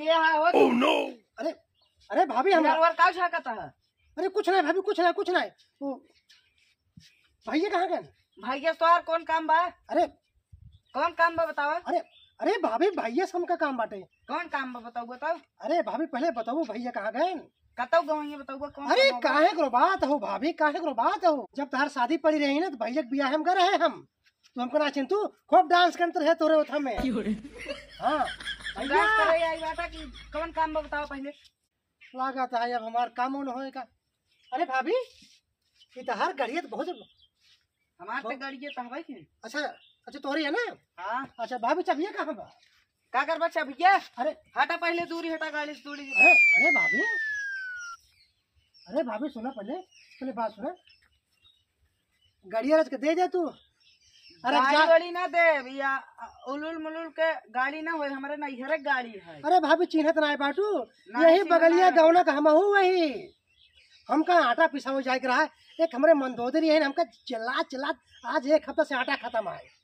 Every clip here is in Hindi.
ये है हो। Oh, no! अरे अरे भाभी हम और का झाकता है। अरे कुछ नहीं भाभी, कुछ नहीं वो भैया कहाँ गए? भैया तोहार कौन काम बा? अरे कौन काम बा बताओ। अरे अरे भाभी भैया से हमका काम बाटे। कौन काम बा बताओ। अरे भाभी पहले बताओ भैया कहाँ गए? कतौ गवइए बताओ कौन। अरे काहे करो बात हो भाभी, काहे करो बात हो। जब तार शादी पड़ी रही ना तो भैया के बियाह हम कर रहे हम, तो हमको ना चिंतु खूब डांस करते रहे तोरे उठा में। हाँ भैया करे आई बाटा की कौन काम बा बताओ पहले। लागत है अब हमार काम न होएगा। अरे भाभी ये तो हर गड़िया तो बहुत हमार पे गाड़ी तो हवाई की। अच्छा अच्छा तोरी है ना। हां अच्छा भाभी चबिया कहाँ बा? का कर बच्चा भैया अरे हटा पहले दूरी हटा गाड़ी से दूरी। अरे अरे भाभी, अरे भाभी सुना पहले बात सुना। गाड़िया रच के दे तू। अरे गाड़ी ना दे भैया, उलुल मुलुल के गाड़ी ना होए, हमारे नैहर गाड़ी है। अरे भाभी चिन्हत ना है बाटू, यही बगलिया गौना का हम वही हमका आटा पिसाओ जाए रहा है। एक हमारे मंदोदरी है, हमका चिल्ला आज एक हफ्ता से आटा खत्म है।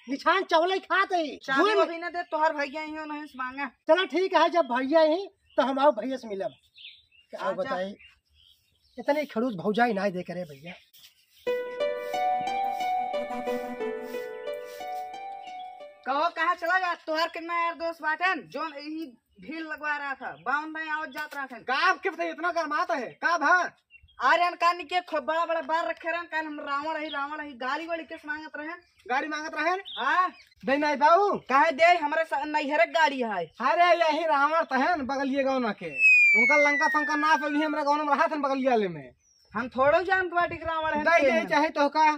निछान चावल ही खाते चावल अभी ना दे तोहर भैया ही नहीं मांगा। चलो ठीक है, जब भैया ही तो हम आओ भैया से मिलब। क्या बताई इतने खड़ूस भौजाई ना दे करे भैया। कहो कहाँ चला जा तोहर कितना यार दोस्त बाटन जो यही भीड़ लगवा रहा था, बाउंड में आवत जात रहा था। का के बताइए इतना गरमाता है का भा? आर्यन कानी के खूब बड़ा बड़ा बार रखे रहन, काल हम रावण रही गाड़ी वाली किस मांगत रहे। गाड़ी मांगत रहे। हां दे नहीं बाबू काहे दे, हमारे नैहर गाड़ी है। अरे यही रावण तहन बगलिए गौना के उनका लंका फंका ना पे भी हमरा गौना में रहा था बगलिया में। हम थोड़ो जानत बाटी रावण है। दे चाहे तो का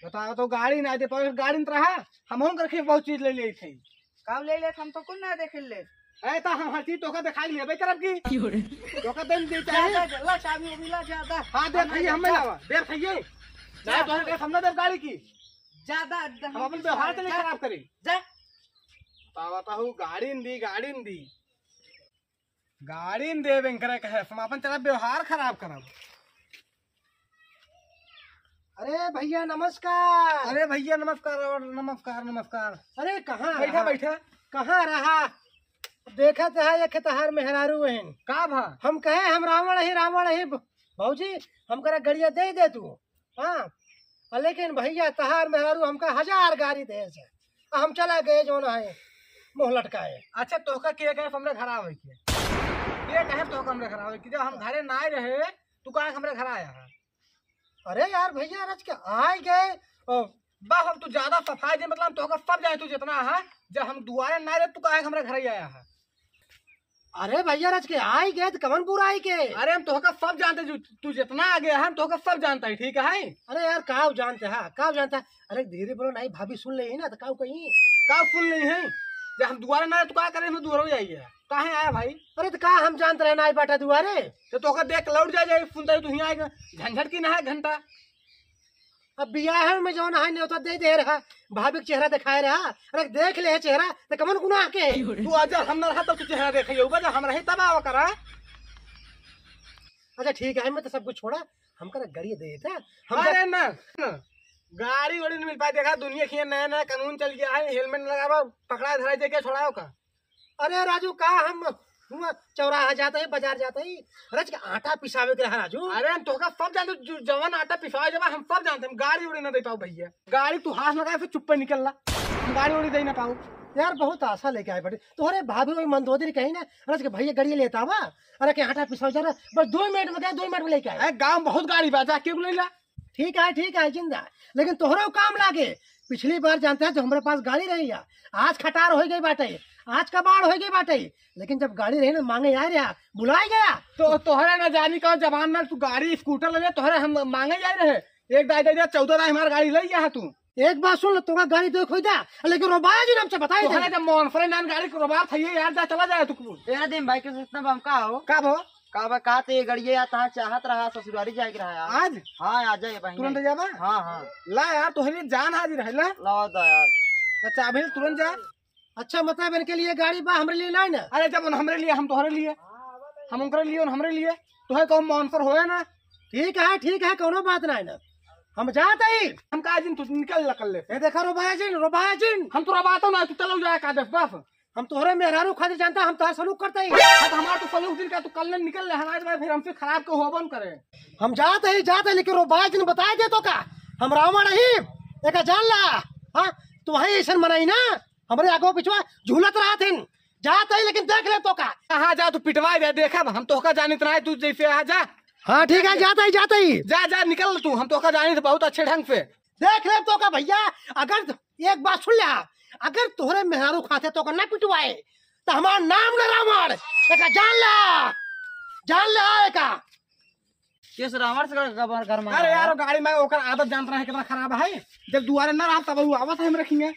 बताओ तो गाड़ी ना दे पर गाड़ी में रहा हम करके बहुत चीज ले ले थे। कब ले ले हम तो कुछ ना देख ले। ए ता हम हर चीज तोका दिखाई लेबे करब की तोका दिन दे चाहे ला चाबी मिला ज्यादा। हां दे भैया हम लावा दे भैया ना तोहर के हमने दे गाड़ी की ज्यादा हम अपन व्यवहार के लिए खराब करी जा तावता हूं गाड़ी दी गाड़ी दे बेंकरे कहे हम अपन तेरा व्यवहार खराब करब। अरे भैया नमस्कार। अरे भैया नमस्कार और नमस्कार। अरे कहाँ बैठा कहाँ रहा? देखा है एक तहार मेहरारू हैं का भा? हम कहे हम रावण ही भौजी हम करा गड़िया दे तू। हाँ लेकिन भैया तहार मेहरारू हमका 1000 गाड़ी दे से हम चला गए जो ना है मुँह लटकाए। अच्छा तोहका के कहे हमरे घर आवे के कहे तोहका हमरे घर आवे कि जब हम घरे ना रहे तू कहे हमरे घर आया है। अरे यार भैया रच के आए गए बा हम तू ज्यादा सफाई दे मतलब तो सब जाए तू जितना है जब हम दुआरे ना रहे तू कहे हमरे घर ही आया है। अरे भैया रच के आए गए तो कमन पूरा आई के। अरे हम तो सब जानते तू जितना आ गया है तो सब जानता है ठीक है। अरे यार काव जानते है काव जानता है। अरे धीरे बोलो नहीं भाभी सुन ले ना तो काव कहीं काव सुन ले है जब हम दुआरे ना तो क्या करें हम दुआरे जाइए कहाँ आया भाई? अरे तो कहा हम जानते रहे ना बाटा दुआरे तो देख लौट जाए सुनता तू यहाँ आएगा झंझट की ना है घंटा। अब बियाह में जो ना है न्योता दे रहा भाभी का चेहरा दिखाए रहा। अरे देख ले चेहरा तो कमन गुना के तू आजा हम ना रहा तो चेहरा देखे जब हम रहे तब आवा करा। अच्छा ठीक है मैं तो सब कुछ छोड़ा हम कर गाड़ी दे देता हमारे ना गाड़ी वाड़ी नहीं मिल पाई। देखा दुनिया की नया कानून चल गया है हेलमेट लगावा पकड़ा धरा जाके छोड़ाओ का। अरे राजू का हम चौराहा जाते ही बाजार जाते ही रच के आटा पिसावे के रहा राजू। अरे हम तो सब जानते जवान आटा पिसावे जब हम सब जानते हम गाड़ी उड़ी ना दे पाओ भैया। गाड़ी तू हाथ लगाए फिर चुप पे निकल ला हम गाड़ी उड़ी दे ना पाओ। यार बहुत आशा लेके आए बटे तोहरे भाभी वही मंदोदरी कही ना रच के भैया गाड़ी लेता हुआ अरे के आटा पिसावे जा रहा बस 2 मिनट में गए 2 मिनट में लेके आए। गाँव बहुत गाड़ी बाजा के ले ला ठीक है जिंदा लेकिन तोहरा काम लागे। पिछली बार जानते हैं जो हमारे पास गाड़ी रही है आज खटार हो गई बाटे आज कबाड़ हो गई बाटे लेकिन जब गाड़ी रही ना मांगे आ रहा बुलाया गया तो तोहरे न जानी का जवान में तू गाड़ी स्कूटर ले तोहरे हम मांगे जा रहे एक दाई 14 दाई हमारी गाड़ी ले गया तू। एक बात सुन तो गाड़ी दो खोई दा लेकिन रोबाया जी हमसे बताई थे जब मोनफरे नान गाड़ी को रोबार थई यार जा चला जाए तू तेरा दिन भाई के इतना बम का हो का भो का कहते गड़िया ता चाहत रहा ससुरारी जाए के रहा आज। हाँ आ जाए भाई तुरंत जाबा। हाँ ला यार तोहरे जान हाजिर है ला दा यार चाबी तुरंत जा। अच्छा मतलब इनके लिए गाड़ी बा हमरे लिए नहीं ना? अरे जब हमरे लिए हम तोहरे लिए हम उनके लिए हमरे लिए तो है कौन मोनफर होए ना। ठीक है कोनो बात नहीं ना हम जाते ही हम का दिन तू निकल ले। ए देखा रोबाया जिन हम तो रोबातो ना तू चलो जाए का दस बस हम तोहरे मेहरारू खातिर जानता हम तोहर सलूक करते ही। हमार तो सलूक दिन का तू कल निकल रहे हमारे बाद फिर हमसे खराब के होबन करे। हम जाते ही लेकिन वो बाज दिन बताए दे तो का हम रावण नहीं एक जान ला। हाँ तो वही ऐसा मनाई ना हमारे आगो पिछवा झूलत रहा थे जाते ही लेकिन देख ले तो का। हाँ जा तू पिटवा दे देखा हम तो का जानित रहा तू जैसे आ जा। हाँ ठीक है जाते ही जा निकल तू हम तो का जानी बहुत अच्छे ढंग से देख ले तो का भैया। अगर एक बात सुन लिया अगर तोहरे मेहरारू खाते तो ना पिटवाए तो हमारा नाम न रावण एक जान ले का किस रावण से घर में। अरे यार गाड़ी में ओकर आदत जानत रहा है कितना खराब है। जब दुआरे न रहा तब वो आवत है हम रखेंगे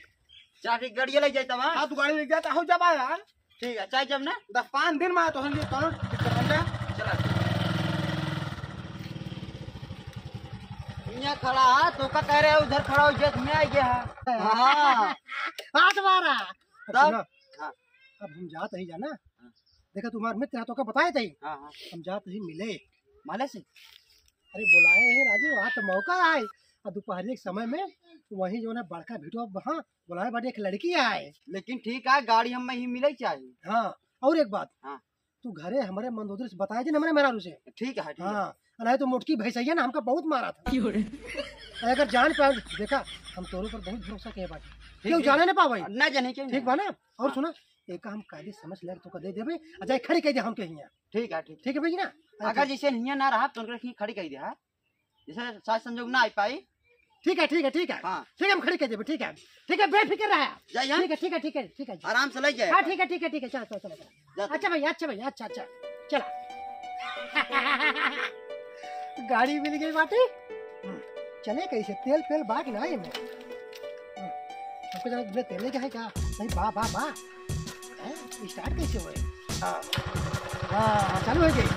चाहे गाड़ी ले जाता वहां। हाँ तू गाड़ी ले जाता हो जब यार ठीक है चाहे जब ना 10-5 दिन में तो हम कौन चला यहाँ खड़ा है तो का कह रहे हो उधर खड़ा हो जैस में आ गया है। हाँ हाथ मारा तब अब हम जाते ही जाना देखा तुम्हारे मित्र है तो का बताए थे। हाँ हम जाते ही मिले माले से। अरे बुलाए हैं राजू वहाँ तो मौका आए और दोपहर के समय में वही जो है बड़का भिटो वहाँ बुलाए बड़ी एक लड़की आए। लेकिन ठीक है गाड़ी हम ही मिले चाहिए। हाँ और एक बात हाँ तू घरे हमारे मंदोदरी से बताए जी हमारे मेहरारू से। ठीक है हाँ नहीं तो मोटकी भैंसैया ना हमका बहुत मारा था। अगर जान पाओ देखा हम तोरों पर बहुत भरोसा किए बाकी क्यों जाने न पावे ना जाने क्यों ठीक बा ना। और सुना एक हम कायदे समझ ले तो दे देबे अजय खड़ी कह दे हम के हिया। ठीक है ठीक है भैया ना अगर जैसे हिया ना रहा तो उनके खड़ी कह दिया जैसे साथ संजोग ना आ पाई। ठीक है हाँ ठीक है हम खड़ी कह देबे ठीक है बेफिक्र रहा। ठीक है आराम से ले जाए। हाँ ठीक है चलो अच्छा भैया अच्छा चला गाड़ी मिल गई बाटे चले कैसे तेल फेल बाग ना है में हमको जरा तेल लेके है क्या नहीं बा स्टार्ट कैसे हुए। हाँ चालू है गई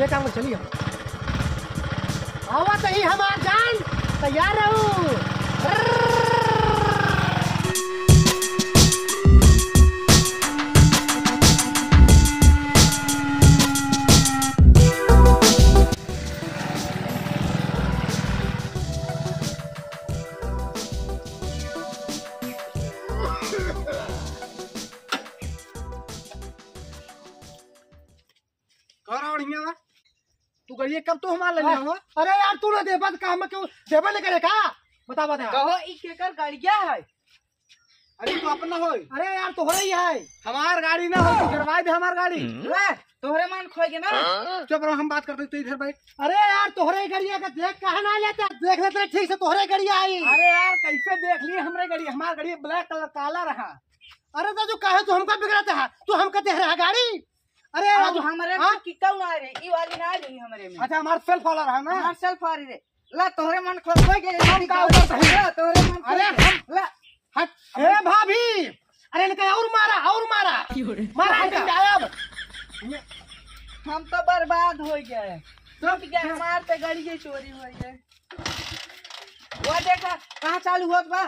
ये काम चलिए हम आवा तो ही हमार जान तैयार रहूं। तू गई कब तो हमारा ले हो। अरे यार तू ना देबा काम में क्यों देबा ले करे का बता कहो ई केकर गाड़ी क्या है। अरे तू अपना हो। अरे यार तोहरे ही है हमार गाड़ी ना हो तू करवा दे हमार गाड़ी ले तोहरे मन खोए के ना चुप रहो हम बात करते तू इधर बैठ। अरे यार तोहरे गाड़ी का देख कहां ना लेता देख लेते ठीक से तोहरे गाड़ी आई। अरे यार कैसे देख ली हमरे गाड़ी हमार गाड़ी ब्लैक कलर काला रहा। अरे तो जो कहे तू हमका बिगड़ाता है तू हमका दे रहा गाड़ी। अरे आज हमारे में की क्यों आ रे ई वाली ना रही हमारे में। अच्छा हमार सेल्फ वाला रहा ना हमार सेल्फ आ रही रे ला तोहरे मन खोए के हम का ऊपर है तोहरे मन। अरे ला हट ए भाभी अरे इनका और मारा गायब हम तो बर्बाद हो गए। तो क्या हमार पे गाड़ी की चोरी हो गई। वो देखा कहां चालू होत बा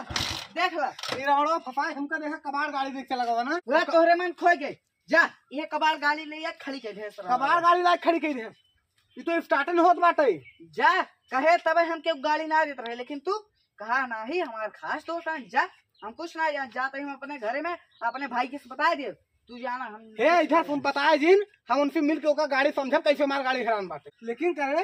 देख ला रावणो फफाए हमका देखा कबाड़ गाड़ी देख के लगावा ना ला तोहरे मन खोए गए जा ये कबाड़ गाड़ी ले या खड़ी के ढेर कबाड़ गाड़ी ला खड़ी कई दे ये तो स्टार्ट न होत बाटे जा कहे तबे हम के गाड़ी ना देत रहे लेकिन तू कहा ना ही हमार खास दोस्त है जा हम कुछ ना जाते हम अपने घरे में अपने भाई के बता दे तू जाना हम हे इधर तुम बताए जिन हम उनसे मिल के ओका गाड़ी समझब कैसे हमार गाड़ी हैरान बाटे लेकिन करे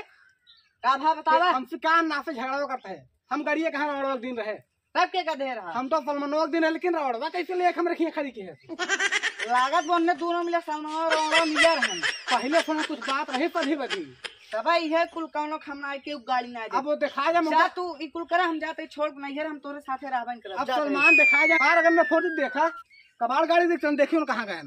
का भा बतावा हमसे कान ना से झगड़ा करते है हम गाड़ी कहां रावण दिन रहे तब के का दे रहा हम तो सलमानों दिन है लेकिन रावणवा कैसे ले हम रखिए खड़ी की है लागत बनने दोनों मिले सलमान और रावण मिल रहे पहले सुना कुछ बात रही तभी बदी तब ये कुल कौनो खमना के गाड़ी ना दे। अब वो दिखा जा जा तू ई कुल करा हम जाते छोड़ नहीं है हम तोरे साथे रहबन करब। अब सलमान दिखा जा बार अगर मैं फोटो देखा कबाड़ गाड़ी देख देखियो कहां गए